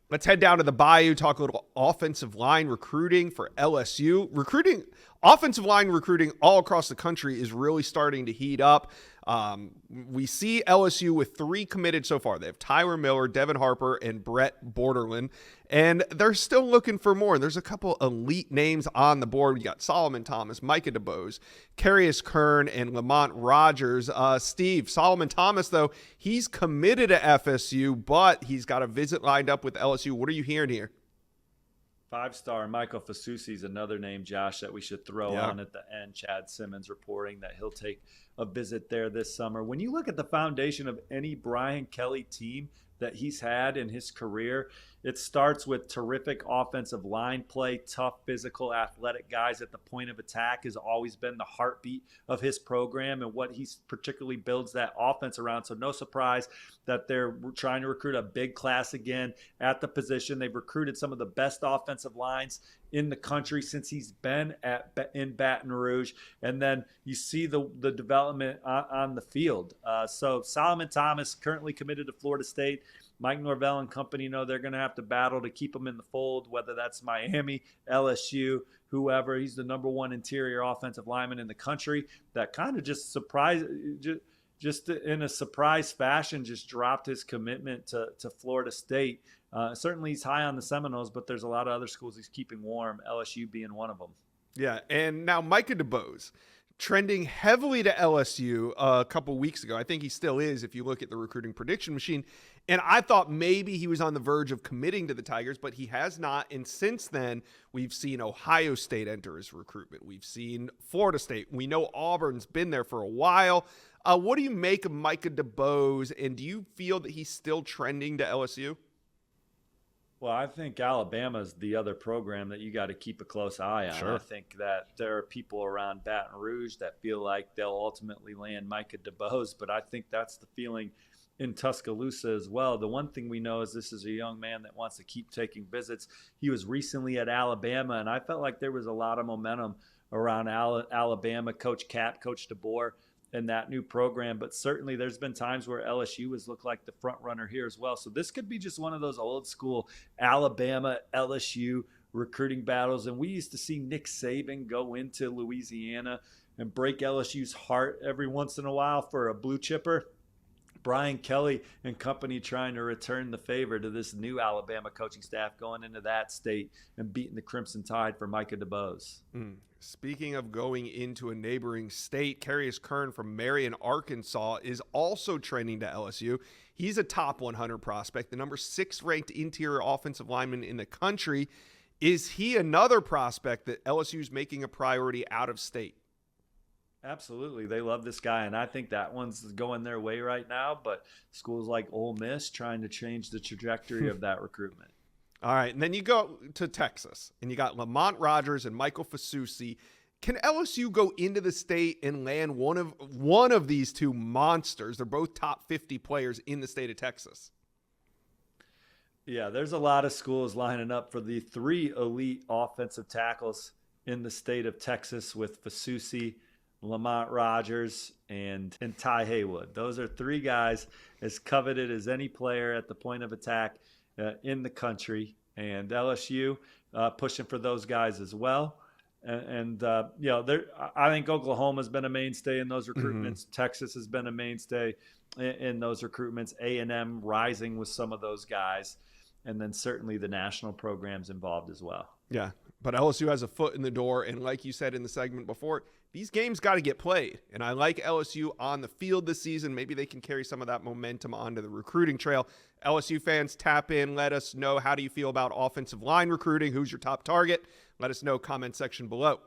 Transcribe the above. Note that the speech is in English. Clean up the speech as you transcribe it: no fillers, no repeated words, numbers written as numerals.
Let's head down to the Bayou, talk a little offensive line recruiting for LSU. Offensive line recruiting all across the country is really starting to heat up. We see LSU with 3 committed so far. They have Tyler Miller, Devin Harper, and Brett Borderland, and they're still looking for more. There's a couple elite names on the board. You got Solomon Thomas, Micah Dotson, Carrius Kern, and Lamont Rogers. Steve, Solomon Thomas, though, he's committed to FSU, but he's got a visit lined up with LSU. What are you hearing here? 5-star Michael Fusi is another name, Josh, that we should throw on at the end. Chad Simmons reporting that he'll take a visit there this summer. When you look at the foundation of any Brian Kelly team that he's had in his career, it starts with terrific offensive line play. Tough, physical, athletic guys at the point of attack has always been the heartbeat of his program and what he particularly builds that offense around. So no surprise that they're trying to recruit a big class again at the position. They've recruited some of the best offensive lines in the country since he's been in Baton Rouge. And then you see the development on the field. So Solomon Thomas currently committed to Florida State. Mike Norvell and company know they're going to have to battle to keep him in the fold, whether that's Miami, LSU, whoever. He's the number 1 interior offensive lineman in the country. That kind of just just in a surprise fashion, just dropped his commitment to Florida State. Certainly he's high on the Seminoles, but there's a lot of other schools he's keeping warm, LSU being one of them. Yeah, and now Micah Dotson, trending heavily to LSU a couple weeks ago. I think he still is if you look at the recruiting prediction machine. And I thought maybe he was on the verge of committing to the Tigers, but he has not. And since then, we've seen Ohio State enter his recruitment. We've seen Florida State. We know Auburn's been there for a while. What do you make of Micah Dotson, and do you feel that he's still trending to LSU? Well, I think Alabama's the other program that you got to keep a close eye on. Sure. I think that there are people around Baton Rouge that feel like they'll ultimately land Micah Dotson, but I think that's the feeling in Tuscaloosa as well. The one thing we know is this is a young man that wants to keep taking visits. He was recently at Alabama, and I felt like there was a lot of momentum around Alabama, Coach Cap, Coach DeBoer, and that new program. But certainly there's been times where LSU has looked like the front runner here as well. So this could be just one of those old school Alabama, LSU recruiting battles. And we used to see Nick Saban go into Louisiana and break LSU's heart every once in a while for a blue chipper. Brian Kelly and company trying to return the favor to this new Alabama coaching staff going into that state and beating the Crimson Tide for Micah Dotson. Speaking of going into a neighboring state, Carrius Kern from Marion, Arkansas is also trending to LSU. He's a top 100 prospect, the number 6 ranked interior offensive lineman in the country. Is he another prospect that LSU is making a priority out of state? Absolutely. They love this guy, and I think that one's going their way right now, but schools like Ole Miss trying to change the trajectory of that recruitment. All right, and then you go to Texas, and you got Lamont Rogers and Michael Fusi. Can LSU go into the state and land one of these two monsters? They're both top 50 players in the state of Texas. Yeah, there's a lot of schools lining up for the 3 elite offensive tackles in the state of Texas with Fusi, Lamont Rogers, and Ty Haywood. Those are 3 guys as coveted as any player at the point of attack in the country, and LSU pushing for those guys as well. And I think Oklahoma's been a mainstay in those recruitments. Texas has been a mainstay in those recruitments. A&M rising with some of those guys, and then certainly the national programs involved as well. Yeah, but LSU has a foot in the door, and like you said in the segment before, these games got to get played. And I like LSU on the field this season. Maybe they can carry some of that momentum onto the recruiting trail. LSU fans, tap in. Let us know, how do you feel about offensive line recruiting? Who's your top target? Let us know, comment section below.